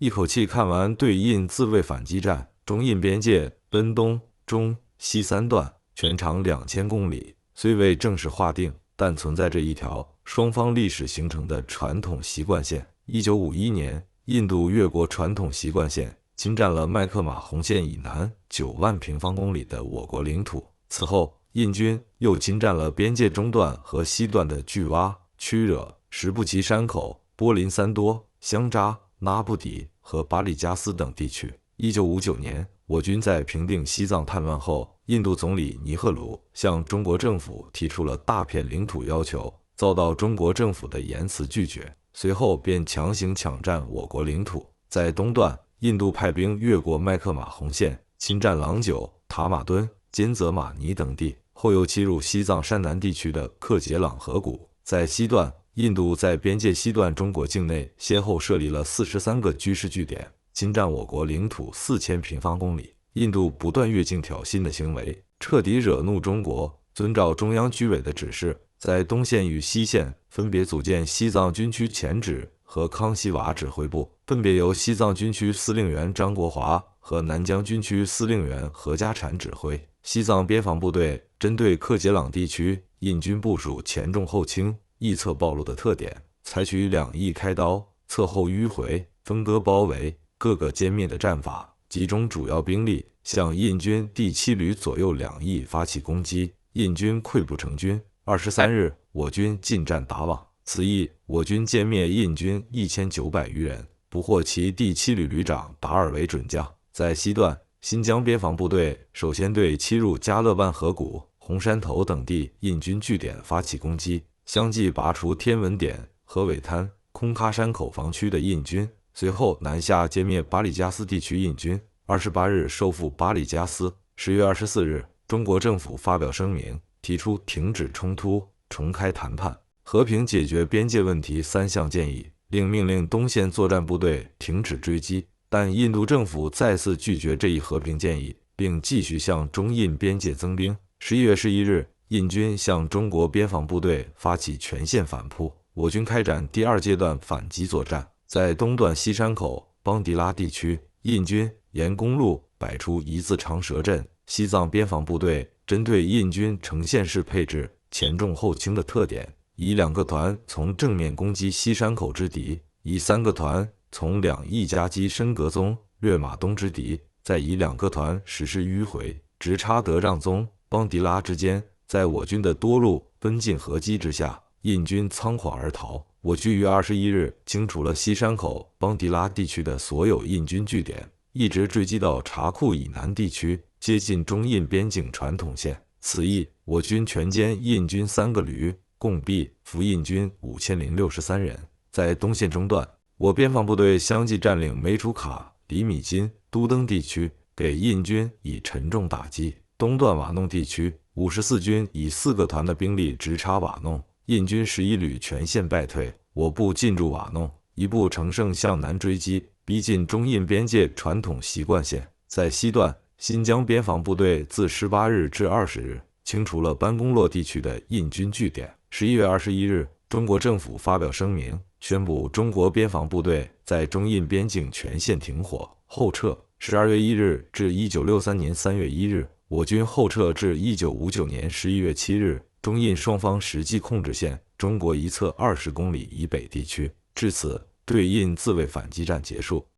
一口气看完对印自卫反击战。中印边界分东、中、西三段，全长2000公里，虽未正式划定，但存在着一条双方历史形成的传统习惯线。1951年，印度越过传统习惯线，侵占了麦克马洪线以南9万平方公里的我国领土。此后，印军又侵占了边界中段和西段的巨洼、曲惹、什布奇山口、波林三多、香扎、那布底和巴里加斯等地区。1959年，我军在平定西藏叛乱后，印度总理尼赫鲁向中国政府提出了大片领土要求，遭到中国政府的严词拒绝，随后便强行抢占我国领土。在东段，印度派兵越过麦克马洪线，侵占郎久、塔马敦、坚泽玛尼等地，后又侵入西藏山南地区的克杰朗河谷。在西段，印度在边界西段中国境内先后设立了43个军事据点，侵占我国领土4000平方公里。印度不断越境挑衅的行为，彻底惹怒中国。遵照中央军委的指示，在东线与西线分别组建西藏军区前指和康熙瓦指挥部，分别由西藏军区司令员张国华和南疆军区司令员何家产指挥。西藏边防部队针对克杰朗地区印军部署前重后轻、易侧暴露的特点，采取两翼开刀、侧后迂回、分割包围、各个歼灭的战法，集中主要兵力向印军第7旅左右两翼发起攻击，印军溃不成军。23日，我军进占达旺，此役我军歼灭印军1900余人，捕获其第7旅旅长达尔为准将。在西段，新疆边防部队首先对侵入加勒万河谷、红山头等地印军据点发起攻击，相继拔除天文点、河尾滩、空喀山口防区的印军，随后南下歼灭巴里加斯地区印军。28日收复巴里加斯。10月24日，中国政府发表声明，提出停止冲突、重开谈判、和平解决边界问题3项建议，并命令东线作战部队停止追击。但印度政府再次拒绝这一和平建议，并继续向中印边界增兵。11月11日，印军向中国边防部队发起全线反扑，我军开展第2阶段反击作战。在东段西山口、邦迪拉地区，印军沿公路摆出一字长蛇阵。西藏边防部队针对印军呈现式配置、前重后轻的特点，以2个团从正面攻击西山口之敌，以3个团从两翼夹击申格宗、略马东之敌，再以2个团实施迂回，直插德让宗、邦迪拉之间。在我军的多路奔进合击之下，印军仓皇而逃。我军于21日清除了西山口、邦迪拉地区的所有印军据点，一直追击到查库以南地区，接近中印边境传统线。此役，我军全歼印军3个旅，共毙俘印军5063人。在东线中段，我边防部队相继占领梅楚卡、里米金、都登地区，给印军以沉重打击。东段瓦弄地区，54军以4个团的兵力直插瓦弄，印军11旅全线败退，我部进驻瓦弄，一部乘胜向南追击，逼近中印边界传统习惯线。在西段，新疆边防部队自18日至20日清除了班公洛地区的印军据点。11月21日，中国政府发表声明，宣布中国边防部队在中印边境全线停火后撤。12月1日至1963年3月1日，我军后撤至1959年11月7日，中印双方实际控制线中国一侧20公里以北地区。至此，对印自卫反击战结束。